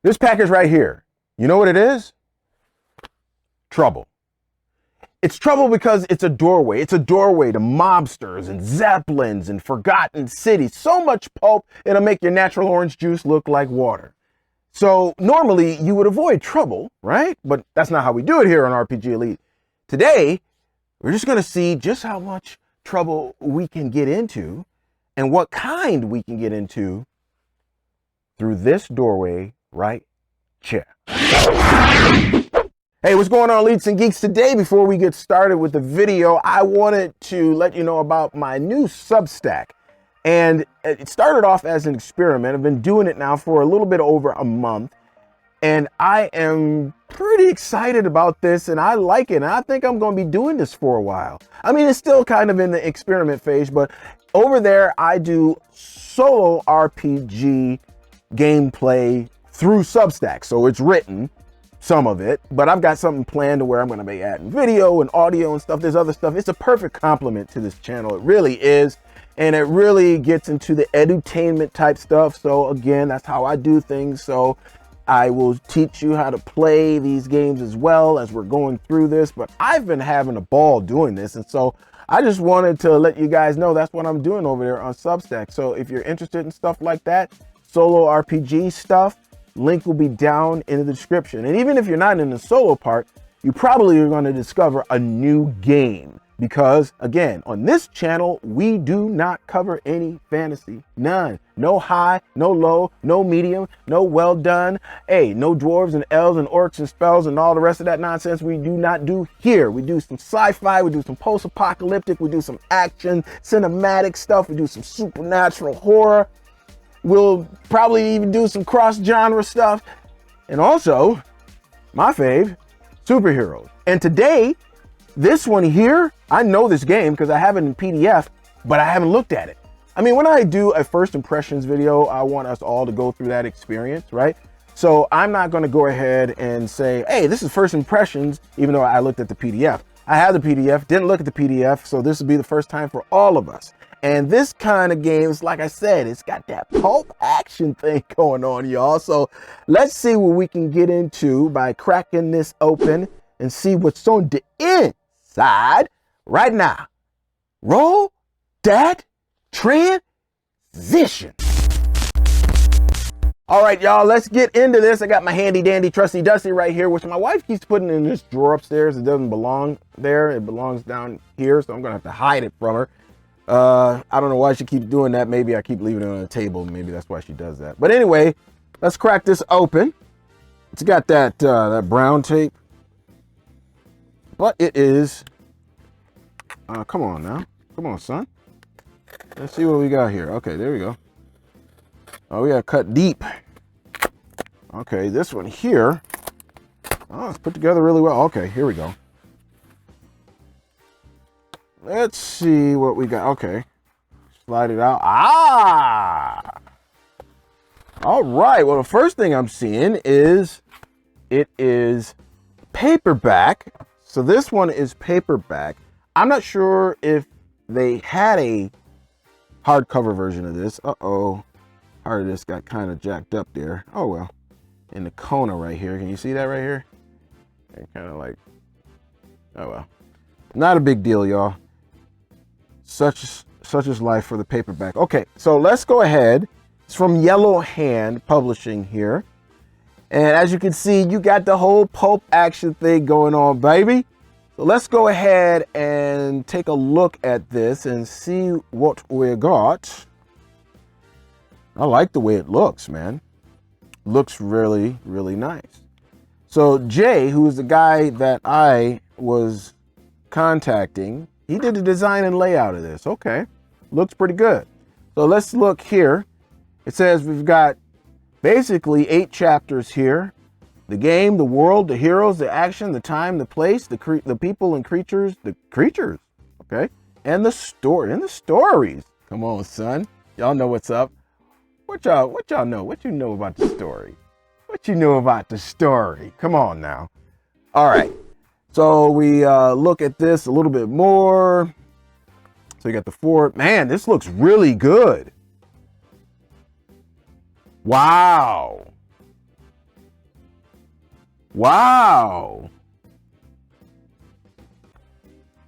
This package right here, you know what it is? Trouble. It's trouble because it's a doorway. It's a doorway to mobsters and Zeppelins and forgotten cities. So much pulp, it'll make your natural orange juice look like water. So normally you would avoid trouble, right? But that's not how we do it here on RPG Elite. Today, we're just going to see just how much trouble we can get into and what kind we can get into through this doorway right here. Hey, what's going on, Leets and Geeks? Today, before we get started with the video, I wanted to let you know about my new Substack. And it started off as an experiment. I've been doing it now for a little bit over a month. And I am pretty excited about this, and I like it. And I think I'm going to be doing this for a while. I mean, it's still kind of in the experiment phase, but over there, I do solo RPG gameplay through Substack. So it's written, some of it, but I've got something planned to where I'm going to be adding video and audio and stuff. There's other stuff. It's a perfect complement to this channel. It really is. And it really gets into the edutainment type stuff. So again, that's how I do things. So I will teach you how to play these games as well as we're going through this. But I've been having a ball doing this. And so I just wanted to let you guys know that's what I'm doing over there on Substack. So if you're interested in stuff like that, solo RPG stuff, link will be down in the description. And even if you're not in the solo part, you probably are going to discover a new game. Because again, on this channel, we do not cover any fantasy. None. No high, no low, no medium, no well done. Hey, no dwarves and elves and orcs and spells and all the rest of that nonsense we do not do here. We do some sci-fi, we do some post-apocalyptic, we do some action, cinematic stuff, we do some supernatural horror. We'll probably even do some cross-genre stuff. And also, my fave, superheroes. And today, this one here, I know this game because I have it in PDF, but I haven't looked at it. I mean, when I do a first impressions video, I want us all to go through that experience, right? So I'm not going to go ahead and say, hey, this is first impressions, even though I looked at the PDF. I have the PDF, didn't look at the PDF, so this will be the first time for all of us. And this kind of games, like I said, it's got that pulp action thing going on, y'all. So let's see what we can get into by cracking this open and see what's on the inside right now. Roll that transition. All right, y'all, let's get into this. I got my handy dandy trusty dusty right here, which my wife keeps putting in this drawer upstairs. It doesn't belong there. It belongs down here, so I'm going to have to hide it from her. I don't know why she keeps doing that. Maybe I keep leaving it on the table. Maybe that's why she does that. But anyway, let's crack this open. It's got that brown tape, but it is. Come on now. Come on, son. Let's see what we got here. Okay, there we go. Oh, we got cut deep. Okay, this one here. Oh, it's put together really well. Okay, here we go. Let's see what we got. Okay. Slide it out. Ah! All right. Well, the first thing I'm seeing is it is paperback. So this one is paperback. I'm not sure if they had a hardcover version of this. Uh-oh. Part of this got kind of jacked up there. Oh, well. In the Kona right here. Can you see that right here? Kind of like, oh, well. Not a big deal, y'all. Such is life for the paperback. Okay, so let's go ahead. It's from Yellow Hand Publishing here. And as you can see, you got the whole pulp action thing going on, baby. So let's go ahead and take a look at this and see what we got. I like the way it looks, man. Looks really, really nice. So Jay, who is the guy that I was contacting, he did the design and layout of this. Okay, looks pretty good. So let's look here. It says we've got basically 8 chapters here. The game, the world, the heroes, the action, the time, the place, the people and creatures, okay? And the story, and the stories. Come on, son. Y'all know what's up. What y'all know? What you know about the story? What you know about the story? Come on now. All right. So we look at this a little bit more. So you got the 4. Man, this looks really good. Wow. Wow.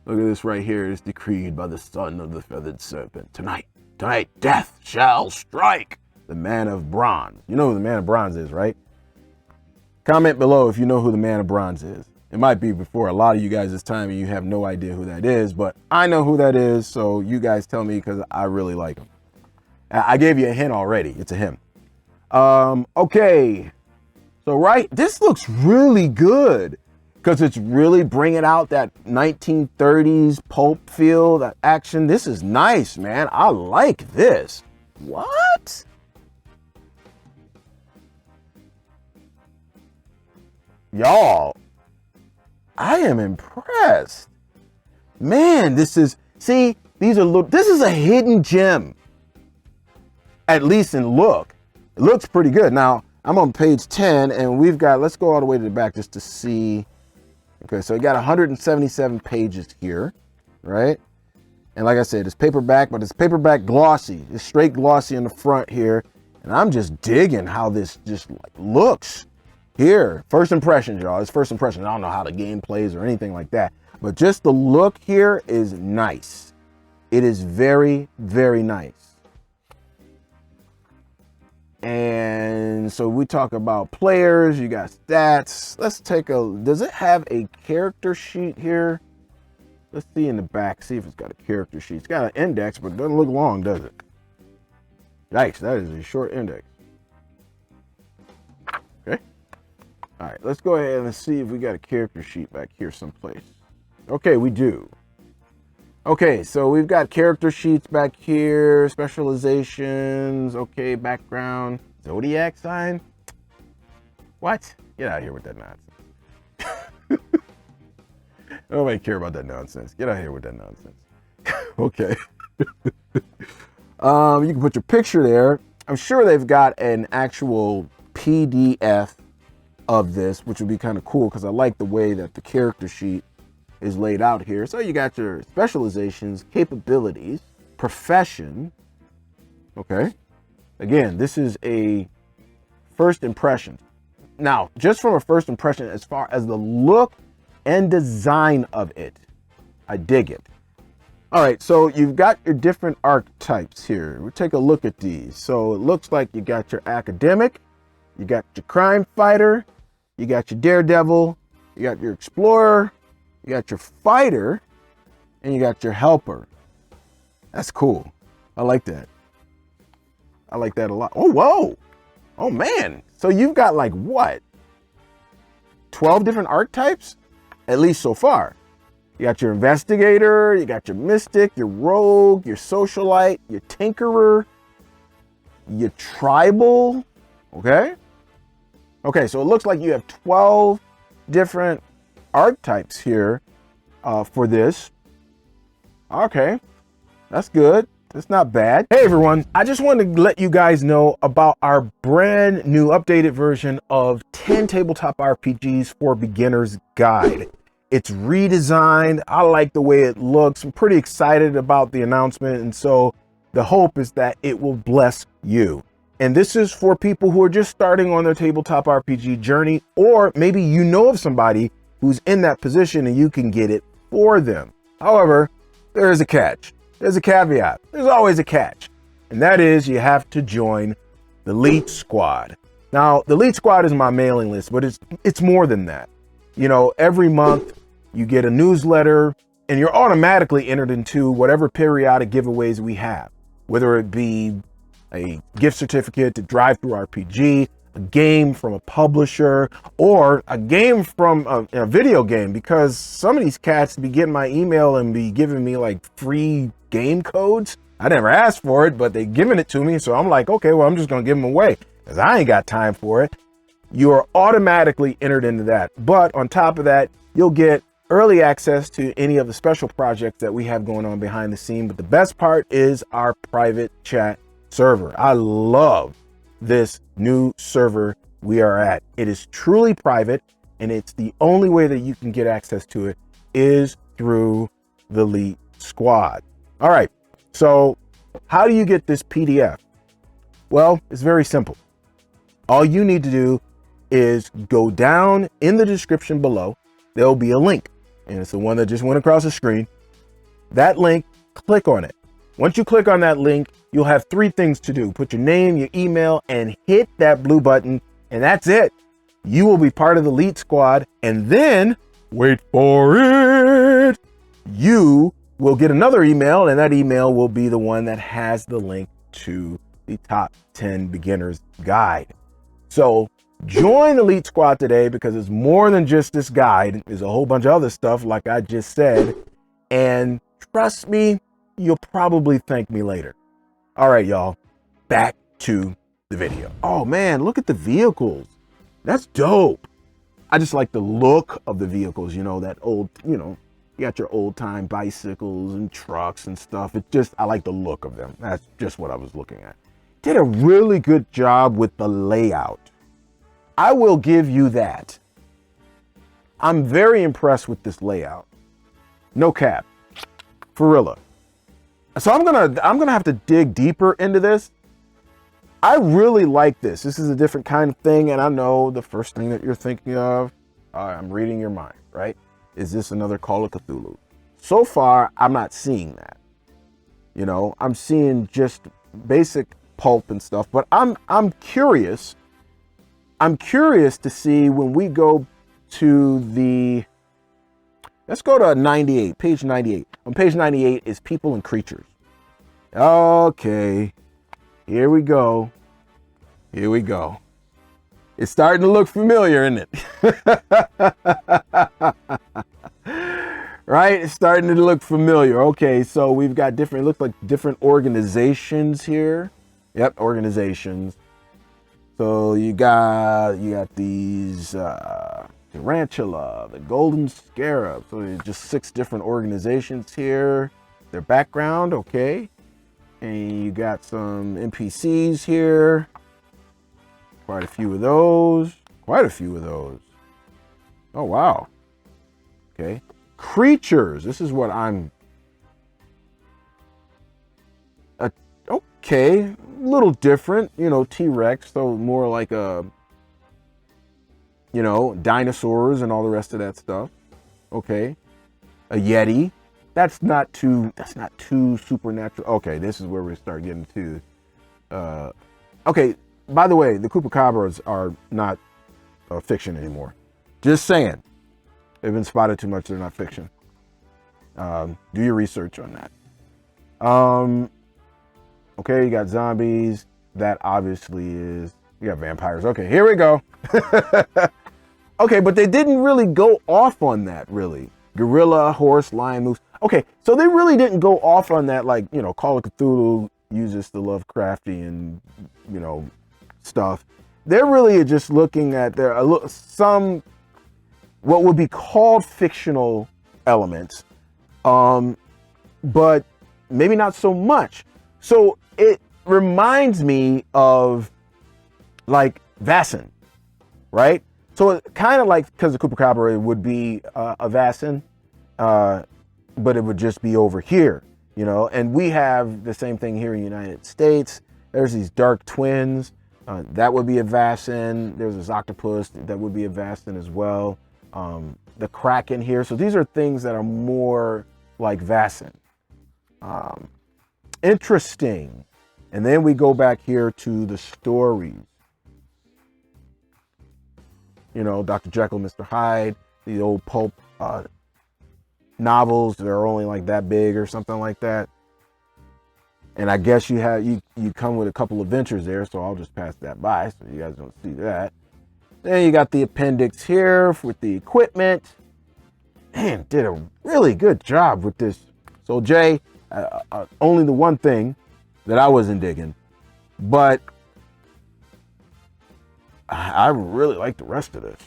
Look at this right here. It is decreed by the son of the feathered serpent. Tonight, death shall strike the man of bronze. You know who the man of bronze is, right? Comment below if you know who the man of bronze is. It might be before a lot of you guys this time and you have no idea who that is, but I know who that is, so you guys tell me because I really like him. I gave you a hint already. It's a him. Okay. So, this looks really good because it's really bringing out that 1930s pulp feel, that action. This is nice, man. I like this. What? Y'all, I am impressed. Man, this is a hidden gem. At least in look. It looks pretty good. Now, I'm on page 10 and we've got, let's go all the way to the back just to see. Okay, so we got 177 pages here, right? And like I said, it's paperback, but it's paperback glossy. It's straight glossy in the front here. And I'm just digging how this just like looks here. First impressions, y'all. It's first impressions. I don't know how the game plays or anything like that, but just the look here is nice. It is very, very nice. And so we talk about players, you got stats. Let's take does it have a character sheet here? Let's see in the back, see if it's got a character sheet. It's got an index, but it doesn't look long, does it? Yikes, that is a short index. Okay. All right, let's go ahead and see if we got a character sheet back here someplace. Okay, we do. Okay, so we've got character sheets back here, specializations, okay, background, zodiac sign. What? Get out of here with that nonsense. Nobody care about that nonsense. Get out of here with that nonsense. Okay. You can put your picture there. I'm sure they've got an actual PDF of this, which would be kind of cool because I like the way that the character sheet is laid out here. So you got your specializations, capabilities, profession. Okay. Again, this is a first impression. Now, just from a first impression, as far as the look and design of it, I dig it. All right, so you've got your different archetypes here. We'll take a look at these. So it looks like you got your academic, you got your crime fighter, you got your daredevil, you got your explorer, you got your fighter, and you got your helper. That's cool. I like that. I like that a lot. Oh, whoa. Oh, man. So you've got like what? 12 different archetypes? At least so far. You got your investigator, you got your mystic, your rogue, your socialite, your tinkerer, your tribal. Okay. Okay, so it looks like you have 12 different archetypes here for this. Okay, that's good. That's not bad. Hey everyone, I just wanted to let you guys know about our brand new updated version of 10 Tabletop RPGs for Beginners Guide. It's redesigned. I like the way it looks. I'm pretty excited about the announcement, and so the hope is that it will bless you. And this is for people who are just starting on their tabletop RPG journey, or maybe you know of somebody who's in that position and you can get it for them. However, there is a catch. There's a caveat. There's always a catch. And that is you have to join the Leet Squad. Now, the Leet Squad is my mailing list, but it's more than that. You know, every month you get a newsletter and you're automatically entered into whatever periodic giveaways we have, whether it be a gift certificate to Drive Through RPG, a game from a publisher, or a game from a video game, because some of these cats be getting my email and be giving me like free game codes. I never asked for it, but they giving it to me. So I'm like, okay, well, I'm just gonna give them away because I ain't got time for it. You are automatically entered into that. But on top of that, you'll get early access to any of the special projects that we have going on behind the scene. But the best part is our private chat server. I love this new server we are at. It is truly private, and it's the only way that you can get access to it is through the Leet Squad. All right, so how do you get this PDF? Well, it's very simple. All you need to do is go down in the description below. There'll be a link, and it's the one that just went across the screen. That link, click on it. Once you click on that link, you'll have 3 things to do. Put your name, your email, and hit that blue button, and that's it. You will be part of the Leet Squad, and then, wait for it, you will get another email, and that email will be the one that has the link to the top 10 beginners guide. So join the Leet Squad today, because it's more than just this guide. There's a whole bunch of other stuff, like I just said, and trust me, you'll probably thank me later. All right, y'all, back to the video. Oh man, look at the vehicles. That's dope. I just like the look of the vehicles, you know, that old, you know, you got your old time bicycles and trucks and stuff. It just, I like the look of them. That's just what I was looking at. Did a really good job with the layout. I will give you that. I'm very impressed with this layout. No cap. For real. So I'm gonna have to dig deeper into this. I really like this. This is a different kind of thing, and I know the first thing that you're thinking of, I'm reading your mind, right? Is this another Call of Cthulhu? So far, I'm not seeing that. You know, I'm seeing just basic pulp and stuff, but I'm curious. I'm curious to see when we go to the, let's go to 98, page 98. On page 98 is people and creatures. Okay, here we go. Here we go. It's starting to look familiar, isn't it? Right? It's starting to look familiar. Okay, so we've got different, it looks like different organizations here. Yep, organizations. So you got these Tarantula, the Golden Scarab. So there's just 6 different organizations here. Their background, okay. And you got some NPCs here. Quite a few of those. Quite a few of those. Oh, wow. Okay. Creatures. This is what I'm... okay. A little different. You know, T-Rex. So more like a... you know, dinosaurs and all the rest of that stuff. Okay. A Yeti. That's not too supernatural. Okay, this is where we start getting to. Okay, by the way, the Chupacabras are not fiction anymore. Just saying. They've been spotted too much, they're not fiction. Do your research on that. Okay, you got zombies. That obviously is, you got vampires. Okay, here we go. Okay, but they didn't really go off on that, really. Gorilla, horse, lion, moose. Okay, so they really didn't go off on that, like, you know, Call of Cthulhu uses the Lovecraftian, you know, stuff. They're really just looking at some what would be called fictional elements, but maybe not so much. So it reminds me of like Vaesen, right? So it kind of like, because the Chupacabra would be a Vaesen, but it would just be over here, you know? And we have the same thing here in the United States. There's these dark twins. That would be a Vaesen. There's this octopus that would be a Vaesen as well. The Kraken here. So these are things that are more like Vaesen. Interesting. And then we go back here to the stories. You know, Dr. Jekyll, Mr. Hyde, the old pulp novels that are only like that big or something like that. And I guess you come with a couple of adventures there, so I'll just pass that by so you guys don't see that. Then you got the appendix here with the equipment. Man, did a really good job with this. So Jay, only the one thing that I wasn't digging, but I really like the rest of this.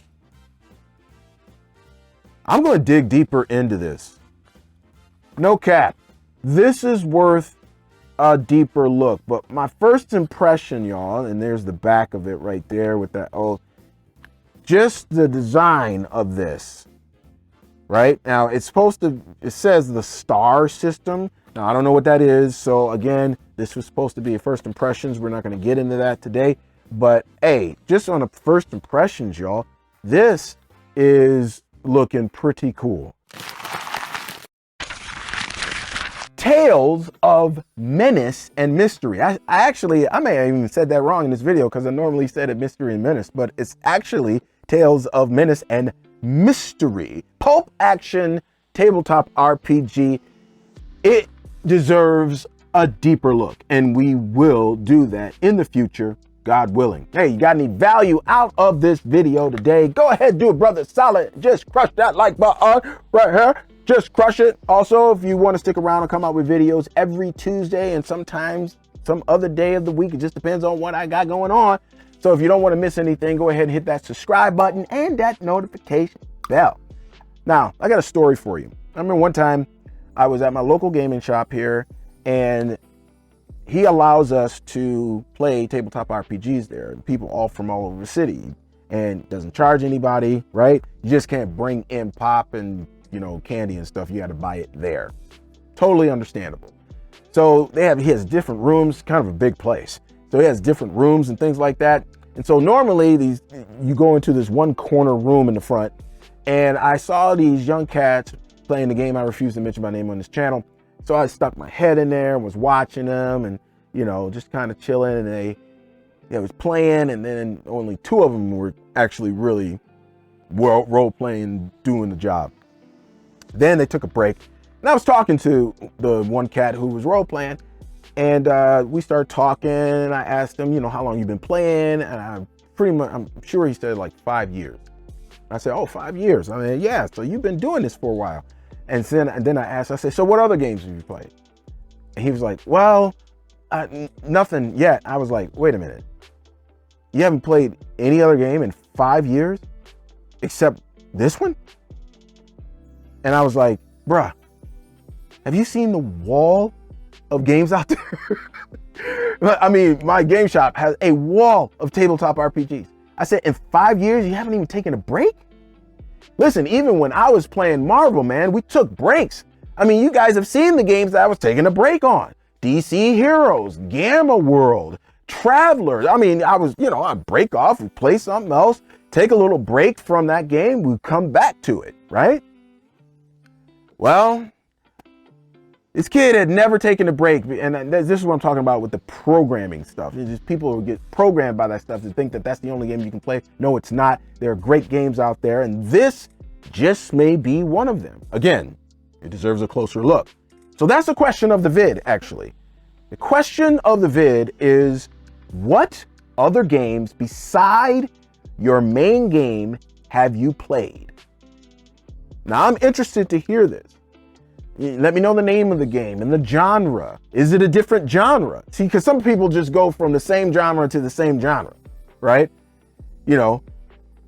I'm going to dig deeper into this. No cap. This is worth a deeper look. But my first impression, y'all, and there's the back of it right there with that. Oh, just the design of this. Right now, it's supposed to, it says the star system. Now, I don't know what that is. So again, this was supposed to be first impressions. We're not going to get into that today. But hey, just on the first impressions, y'all, this is looking pretty cool. Tales of Menace and Mystery. I may have even said that wrong in this video because I normally said it Mystery and Menace, but it's actually Tales of Menace and Mystery. Pulp action tabletop RPG. It deserves a deeper look, and we will do that in the future, God willing. Hey, you got any value out of this video today? Go ahead, do it, brother. Solid. Just crush that like button right here. Just crush it. Also, if you want to stick around and come out with videos every Tuesday and sometimes some other day of the week, it just depends on what I got going on. So if you don't want to miss anything, go ahead and hit that subscribe button and that notification bell. Now, I got a story for you. I remember one time I was at my local gaming shop here, and he allows us to play tabletop RPGs there. People all from all over the city, and doesn't charge anybody, right? You just can't bring in pop and, you know, candy and stuff. You got to buy it there. Totally understandable. So he has different rooms, kind of a big place. So he has different rooms and things like that. And so normally you go into this one corner room in the front, and I saw these young cats playing the game. I refuse to mention my name on this channel. So I stuck my head in there and was watching them and, you know, just kind of chilling. And they was playing, and then only two of them were actually really role playing, doing the job. Then they took a break, and I was talking to the one cat who was role playing, and we started talking, and I asked him, you know, how long you been playing? And I'm sure he said like 5 years. I said, oh, 5 years. I mean, yeah, so you've been doing this for a while. And then I asked, I said, so what other games have you played? And he was like, well, nothing yet. I was like, wait a minute. You haven't played any other game in 5 years except this one? And I was like, bruh, have you seen the wall of games out there? I mean, my game shop has a wall of tabletop RPGs. I said, in 5 years, you haven't even taken a break? Listen, even when I was playing Marvel, man, we took breaks. I mean, you guys have seen the games that I was taking a break on. DC Heroes, Gamma World, Travelers. I mean, I'd break off and play something else, take a little break from that game, we'd come back to it, right? Well, this kid had never taken a break, and this is what I'm talking about with the programming stuff. It's just people get programmed by that stuff to think that that's the only game you can play. No, it's not. There are great games out there, and this just may be one of them. Again, it deserves a closer look. So that's the question of the vid, actually. The question of the vid is, what other games beside your main game have you played? Now, I'm interested to hear this. Let me know the name of the game and the genre. Is it a different genre? See, because some people just go from the same genre to the same genre, right? You know,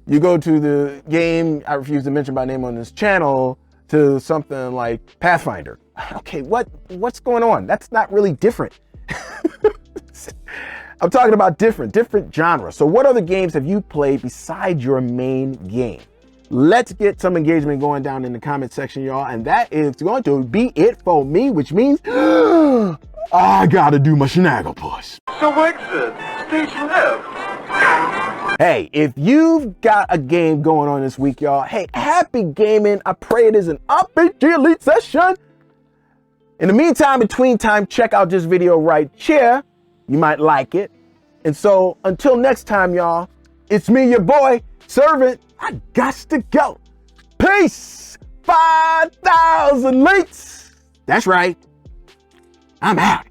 you go to the game, I refuse to mention my name on this channel, to something like Pathfinder. Okay, what's going on? That's not really different. I'm talking about different genres. So what other games have you played beside your main game? Let's get some engagement going down in the comment section, y'all. And that is going to be it for me, which means I gotta do my Schnagglepuss. So exit, stage left. Hey, if you've got a game going on this week, y'all, hey, happy gaming. I pray it is an rpgelite session. In the meantime, between time, check out this video right here. You might like it. And so until next time, y'all, it's me, your boy, Servant. I got to go. Peace. 5,000 Leets. That's right. I'm out.